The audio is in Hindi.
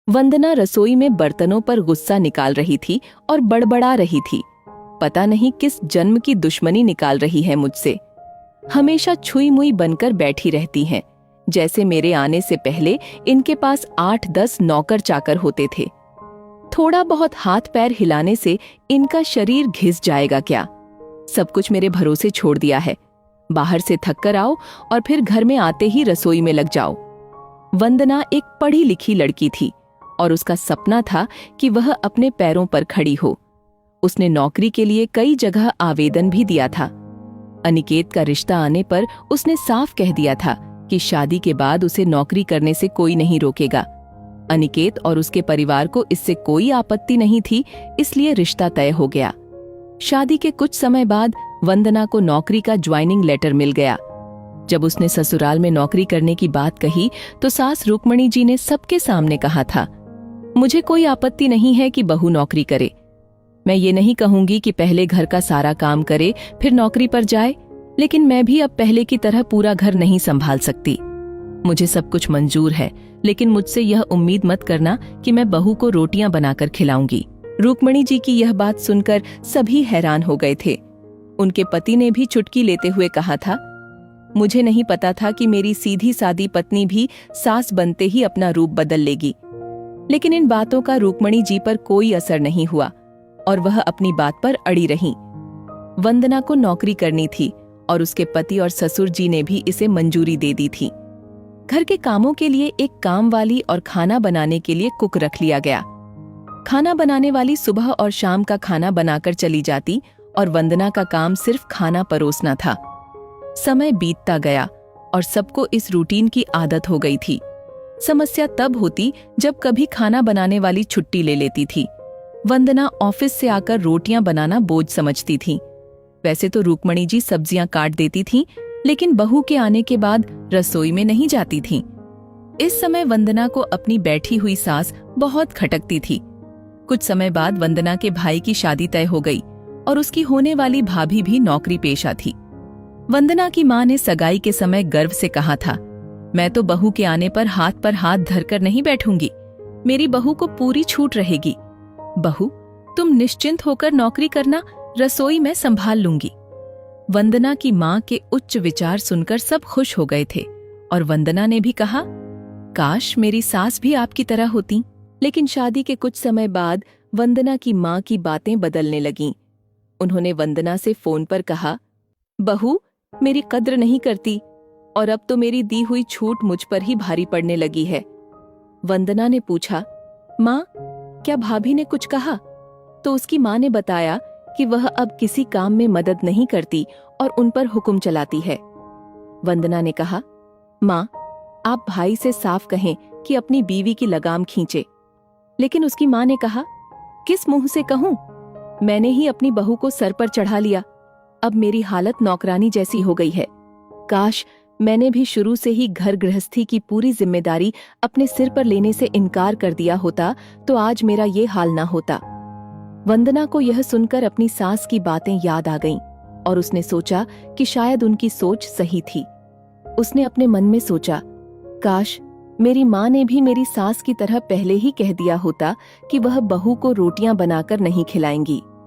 वंदना रसोई में बर्तनों पर गुस्सा निकाल रही थी और बड़बड़ा रही थी। पता नहीं किस जन्म की दुश्मनी निकाल रही है मुझसे। हमेशा छुई मुई बनकर बैठी रहती हैं, जैसे मेरे आने से पहले इनके पास 8-10 नौकर चाकर होते थे। थोड़ा बहुत हाथ पैर हिलाने से इनका शरीर घिस जाएगा क्या? सब कुछ मेरे भरोसे छोड़ दिया है। बाहर से थक कर आओ और फिर घर में आते ही रसोई में लग जाओ। वंदना एक पढ़ी लिखी लड़की थी और उसका सपना था कि वह अपने पैरों पर खड़ी हो। उसने नौकरी के लिए कई जगह आवेदन भी दिया था। अनिकेत का रिश्ता आने पर उसने साफ कह दिया था कि शादी के बाद उसे नौकरी करने से कोई नहीं रोकेगा। अनिकेत और उसके परिवार को इससे कोई आपत्ति नहीं थी, इसलिए रिश्ता तय हो गया। शादी के कुछ समय बाद वंदना को नौकरी का ज्वाइनिंग लेटर मिल गया। जब उसने ससुराल में नौकरी करने की बात कही तो सास रुक्मणी जी ने सबके सामने कहा था, मुझे कोई आपत्ति नहीं है कि बहू नौकरी करे। मैं ये नहीं कहूंगी कि पहले घर का सारा काम करे फिर नौकरी पर जाए, लेकिन मैं भी अब पहले की तरह पूरा घर नहीं संभाल सकती। मुझे सब कुछ मंजूर है, लेकिन मुझसे यह उम्मीद मत करना कि मैं बहू को रोटियां बनाकर खिलाऊंगी। रुक्मणी जी की यह बात सुनकर सभी हैरान हो गए थे। उनके पति ने भी चुटकी लेते हुए कहा था, मुझे नहीं पता था कि मेरी सीधी सादी पत्नी भी सास बनते ही अपना रूप बदल लेगी। लेकिन इन बातों का रुक्मणी जी पर कोई असर नहीं हुआ और वह अपनी बात पर अड़ी रहीं। वंदना को नौकरी करनी थी और उसके पति और ससुर जी ने भी इसे मंजूरी दे दी थी। घर के कामों के लिए एक काम वाली और खाना बनाने के लिए कुक रख लिया गया। खाना बनाने वाली सुबह और शाम का खाना बनाकर चली जाती और वंदना का काम सिर्फ खाना परोसना था। समय बीतता गया और सबको इस रूटीन की आदत हो गई थी। समस्या तब होती जब कभी खाना बनाने वाली छुट्टी ले लेती थी। वंदना ऑफिस से आकर रोटियां बनाना बोझ समझती थी। वैसे तो रुक्मणी जी सब्जियां काट देती थीं, लेकिन बहू के आने के बाद रसोई में नहीं जाती थीं। इस समय वंदना को अपनी बैठी हुई सास बहुत खटकती थी। कुछ समय बाद वंदना के भाई की शादी तय हो गई और उसकी होने वाली भाभी भी नौकरी पेशा थी। वंदना की मां ने सगाई के समय गर्व से कहा था, मैं तो बहू के आने पर हाथ धरकर नहीं बैठूंगी। मेरी बहू को पूरी छूट रहेगी। बहू, तुम निश्चिंत होकर नौकरी करना, रसोई में संभाल लूंगी। वंदना की मां के उच्च विचार सुनकर सब खुश हो गए थे और वंदना ने भी कहा, काश मेरी सास भी आपकी तरह होती। लेकिन शादी के कुछ समय बाद वंदना की मां की बातें बदलने लगीं। उन्होंने वंदना से फोन पर कहा, बहू मेरी कद्र नहीं करती और अब तो मेरी दी हुई छूट मुझ पर ही भारी पड़ने लगी है। वंदना ने पूछा, मां क्या भाभी ने कुछ कहा? तो उसकी मां ने बताया कि वह अब किसी काम में मदद नहीं करती और उन पर हुक्म चलाती है। वंदना ने कहा, मां आप भाई से साफ कहें कि अपनी बीवी की लगाम खींचे। लेकिन उसकी मां ने कहा, किस मुंह से कहूं? मैंने ही अपनी बहू को सर पर चढ़ा लिया। अब मेरी हालत नौकरानी जैसी हो गई है। काश मैंने भी शुरू से ही घर गृहस्थी की पूरी जिम्मेदारी अपने सिर पर लेने से इनकार कर दिया होता तो आज मेरा ये हाल ना होता। वंदना को यह सुनकर अपनी सास की बातें याद आ गईं और उसने सोचा कि शायद उनकी सोच सही थी। उसने अपने मन में सोचा, काश मेरी मां ने भी मेरी सास की तरह पहले ही कह दिया होता कि वह बहू को रोटियां बनाकर नहीं खिलाएंगी।